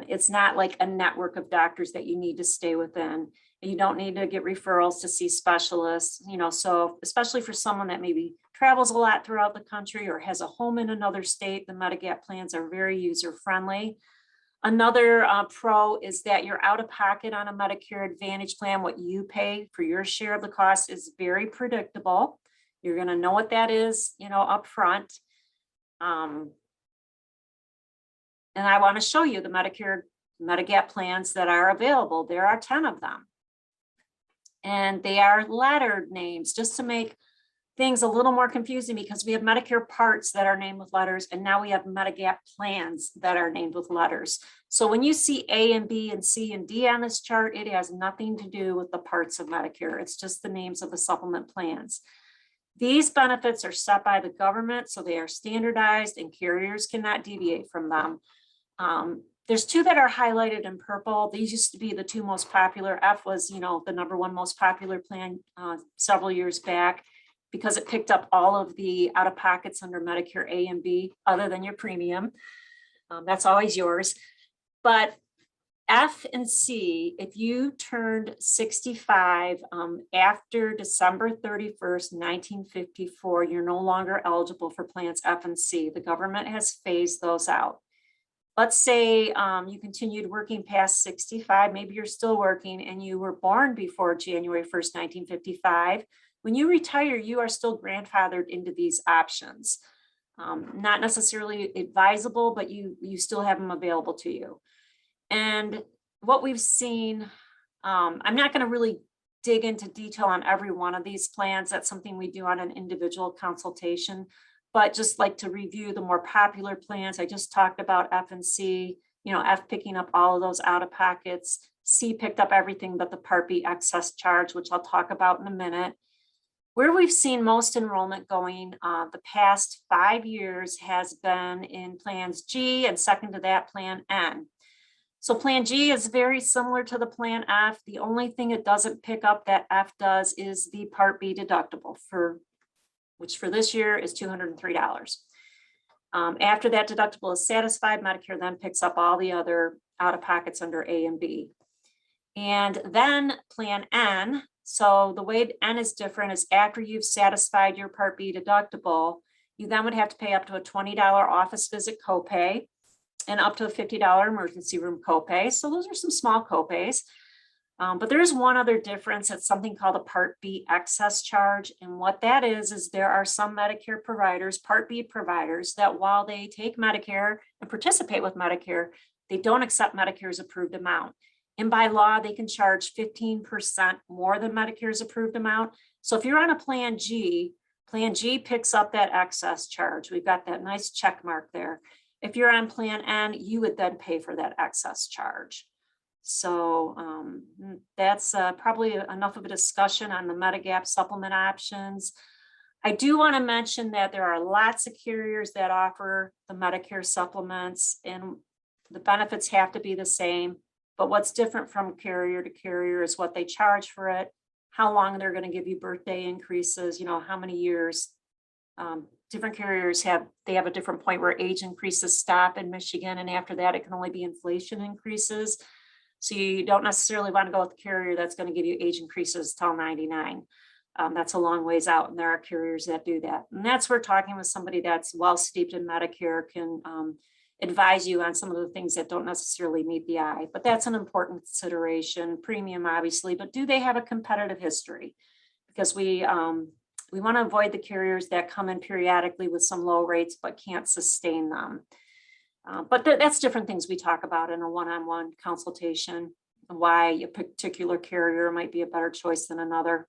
It's not like a network of doctors that you need to stay within. You don't need to get referrals to see specialists, so especially for someone that maybe travels a lot throughout the country or has a home in another state, the Medigap plans are very user-friendly. Another pro is that you're out of pocket on a Medicare Advantage plan. What you pay for your share of the cost is very predictable. You're going to know what that is, up front. And I want to show you the Medigap plans that are available. There are 10 of them. And they are lettered names just to make things a little more confusing because we have Medicare parts that are named with letters, and now we have Medigap plans that are named with letters. So when you see A and B and C and D on this chart, it has nothing to do with the parts of Medicare. It's just the names of the supplement plans. These benefits are set by the government, so they are standardized and carriers cannot deviate from them. There's 2 that are highlighted in purple. These used to be the 2 most popular. F was, the #1 most popular plan several years back because it picked up all of the out-of-pockets under Medicare A and B, other than your premium. That's always yours. But F and C, if you turned 65 after December 31st, 1954, you're no longer eligible for plans F and C. The government has phased those out. Let's say you continued working past 65, maybe you're still working and you were born before January 1st, 1955. When you retire, you are still grandfathered into these options. Not necessarily advisable, but you still have them available to you. And what we've seen, I'm not going to really dig into detail on every one of these plans. That's something we do on an individual consultation. But just like to review the more popular plans, I just talked about F and C, F picking up all of those out of pockets. C picked up everything but the Part B excess charge, which I'll talk about in a minute. Where we've seen most enrollment going the past 5 years has been in plans G, and second to that, plan N. So plan G is very similar to the plan F. The only thing it doesn't pick up that F does is the Part B deductible, which for this year is $203. After that deductible is satisfied, Medicare then picks up all the other out-of-pockets under A and B. And then plan N, so the way N is different is after you've satisfied your Part B deductible, you then would have to pay up to a $20 office visit copay and up to a $50 emergency room copay. So those are some small copays. But there is one other difference. It's something called a Part B excess charge. And what that is there are some Medicare providers, Part B providers, that while they take Medicare and participate with Medicare, they don't accept Medicare's approved amount. And by law, they can charge 15% more than Medicare's approved amount. So if you're on a plan G picks up that excess charge. We've got that nice check mark there. If you're on plan N, you would then pay for that excess charge. So that's probably enough of a discussion on the Medigap supplement options. I do want to mention that there are lots of carriers that offer the Medicare supplements, and the benefits have to be the same. But what's different from carrier to carrier is what they charge for it, how long they're going to give you birthday increases, how many years. Different carriers have a different point where age increases stop in Michigan, and after that it can only be inflation increases. So you don't necessarily want to go with the carrier that's going to give you age increases till 99. That's a long ways out, and there are carriers that do that. And that's where talking with somebody that's well steeped in Medicare can advise you on some of the things that don't necessarily meet the eye. But that's an important consideration. Premium, obviously, but do they have a competitive history? Because we want to avoid the carriers that come in periodically with some low rates but can't sustain them. But that's different things we talk about in a one-on-one consultation, why a particular carrier might be a better choice than another.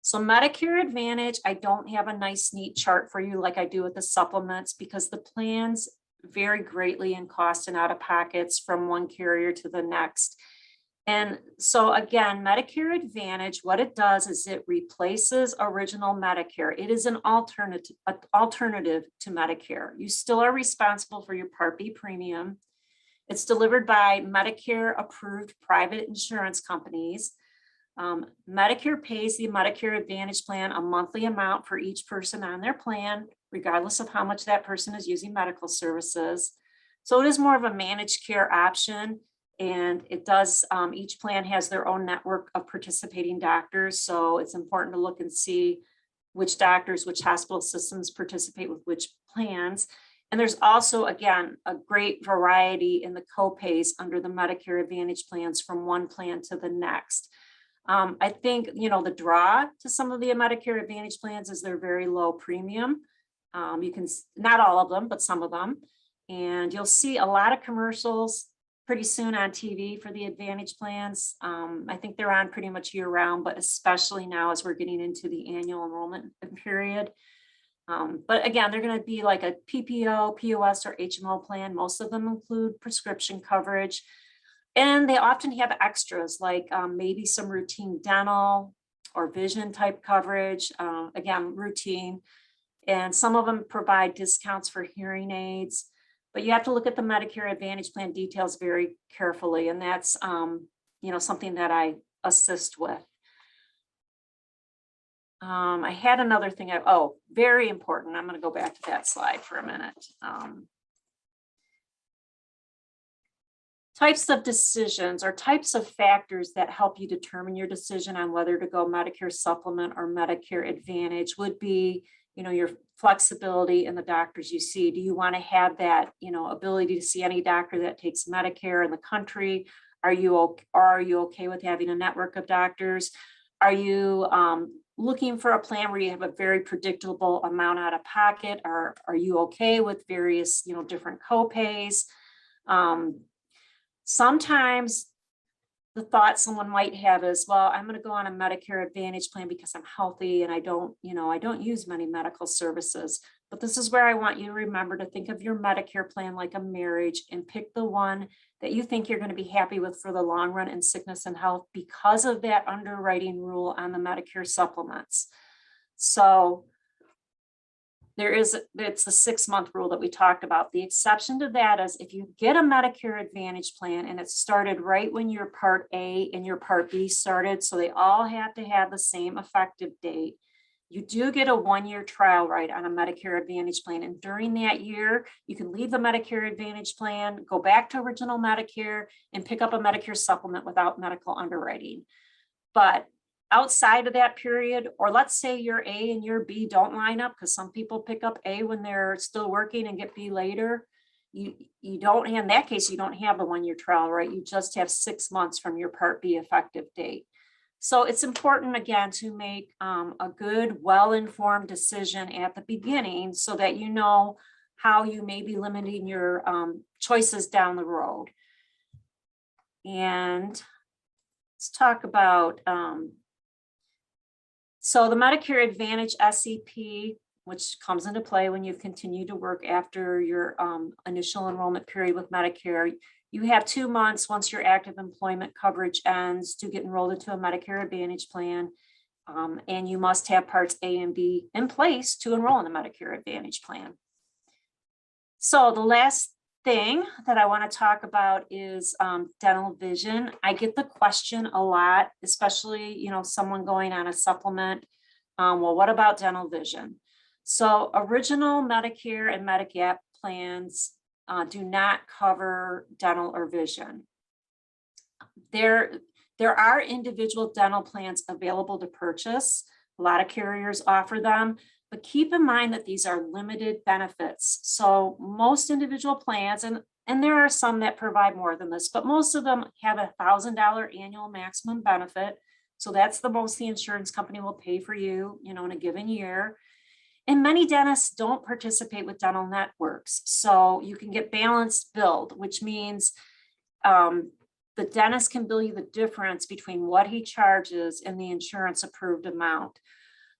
So Medicare Advantage, I don't have a nice, neat chart for you like I do with the supplements, because the plans vary greatly in cost and out-of-pockets from one carrier to the next. And so again, Medicare Advantage, what it does is it replaces original Medicare. It is an alternative to Medicare. You still are responsible for your Part B premium. It's delivered by Medicare approved private insurance companies. Medicare pays the Medicare Advantage plan a monthly amount for each person on their plan, regardless of how much that person is using medical services. So it is more of a managed care option. And it does, each plan has their own network of participating doctors. So it's important to look and see which doctors, which hospital systems participate with which plans. And there's also, again, a great variety in the copays under the Medicare Advantage plans from one plan to the next. I think, the draw to some of the Medicare Advantage plans is they're very low premium. You can, not all of them, but some of them. And you'll see a lot of commercials pretty soon on TV for the Advantage plans. I think they're on pretty much year round, but especially now as we're getting into the annual enrollment period. But again, they're going to be like a PPO, POS, or HMO plan. Most of them include prescription coverage. And they often have extras like maybe some routine dental or vision type coverage, again, routine. And some of them provide discounts for hearing aids. But you have to look at the Medicare Advantage plan details very carefully. And that's, something that I assist with. I had another thing. Very important. I'm going to go back to that slide for a minute. Types of decisions or types of factors that help you determine your decision on whether to go Medicare Supplement or Medicare Advantage would be, your flexibility in the doctors you see. Do you want to have that, ability to see any doctor that takes Medicare in the country? Are you okay with having a network of doctors? Are you looking for a plan where you have a very predictable amount out of pocket? Or are you okay with various, different copays? Sometimes the thought someone might have is, well, I'm going to go on a Medicare Advantage plan because I'm healthy and I don't use many medical services. But this is where I want you to remember to think of your Medicare plan like a marriage and pick the one that you think you're going to be happy with for the long run in sickness and health because of that underwriting rule on the Medicare supplements. So it's the 6-month rule that we talked about. The exception to that is if you get a Medicare Advantage plan and it started right when your Part A and your Part B started, so they all have to have the same effective date, you do get a 1-year trial right on a Medicare Advantage plan. And during that year, you can leave the Medicare Advantage plan, go back to original Medicare, and pick up a Medicare supplement without medical underwriting. But outside of that period, or let's say your A and your B don't line up, because some people pick up A when they're still working and get B later, you don't, in that case, you don't have the 1-year trial, right? You just have 6 months from your Part B effective date. So it's important, again, to make a good, well-informed decision at the beginning so that you know how you may be limiting your choices down the road. And let's talk about so the Medicare Advantage SEP, which comes into play when you've continued to work after your initial enrollment period with Medicare, you have 2 months once your active employment coverage ends to get enrolled into a Medicare Advantage plan. And you must have Parts A and B in place to enroll in a Medicare Advantage plan. So the last thing that I want to talk about is dental vision. I get the question a lot, especially, someone going on a supplement. Well, what about dental vision? So original Medicare and Medigap plans do not cover dental or vision. There are individual dental plans available to purchase. A lot of carriers offer them, but keep in mind that these are limited benefits. So most individual plans, and there are some that provide more than this, but most of them have $1,000 annual maximum benefit. So that's the most the insurance company will pay for you, in a given year. And many dentists don't participate with dental networks. So you can get balanced billed, which means the dentist can bill you the difference between what he charges and the insurance approved amount.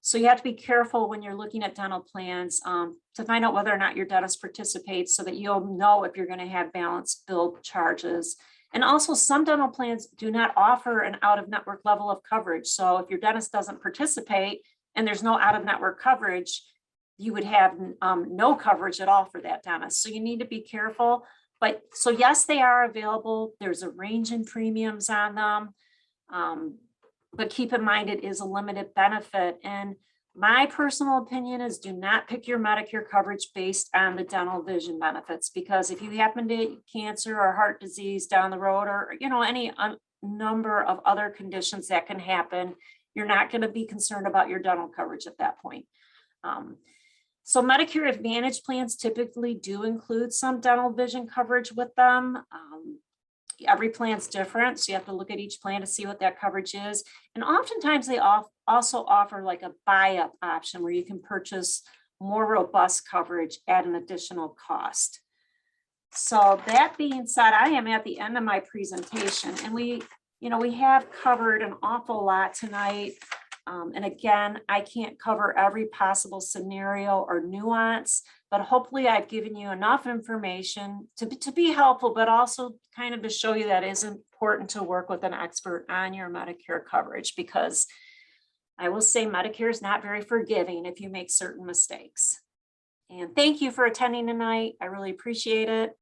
So you have to be careful when you're looking at dental plans to find out whether or not your dentist participates so that you'll know if you're going to have balanced billed charges. And also some dental plans do not offer an out-of-network level of coverage. So if your dentist doesn't participate and there's no out-of-network coverage, you would have no coverage at all for that dentist. So you need to be careful. But so yes, they are available. There's a range in premiums on them. But keep in mind, it is a limited benefit. And my personal opinion is do not pick your Medicare coverage based on the dental vision benefits, because if you happen to get cancer or heart disease down the road, or, any number of other conditions that can happen, you're not going to be concerned about your dental coverage at that point. So Medicare Advantage plans typically do include some dental vision coverage with them. Every plan's different, so you have to look at each plan to see what that coverage is. And oftentimes they also offer like a buy-up option where you can purchase more robust coverage at an additional cost. So that being said, I am at the end of my presentation, and we have covered an awful lot tonight. And again, I can't cover every possible scenario or nuance, but hopefully I've given you enough information to be helpful, but also kind of to show you that it is important to work with an expert on your Medicare coverage, because I will say Medicare is not very forgiving if you make certain mistakes. And thank you for attending tonight. I really appreciate it.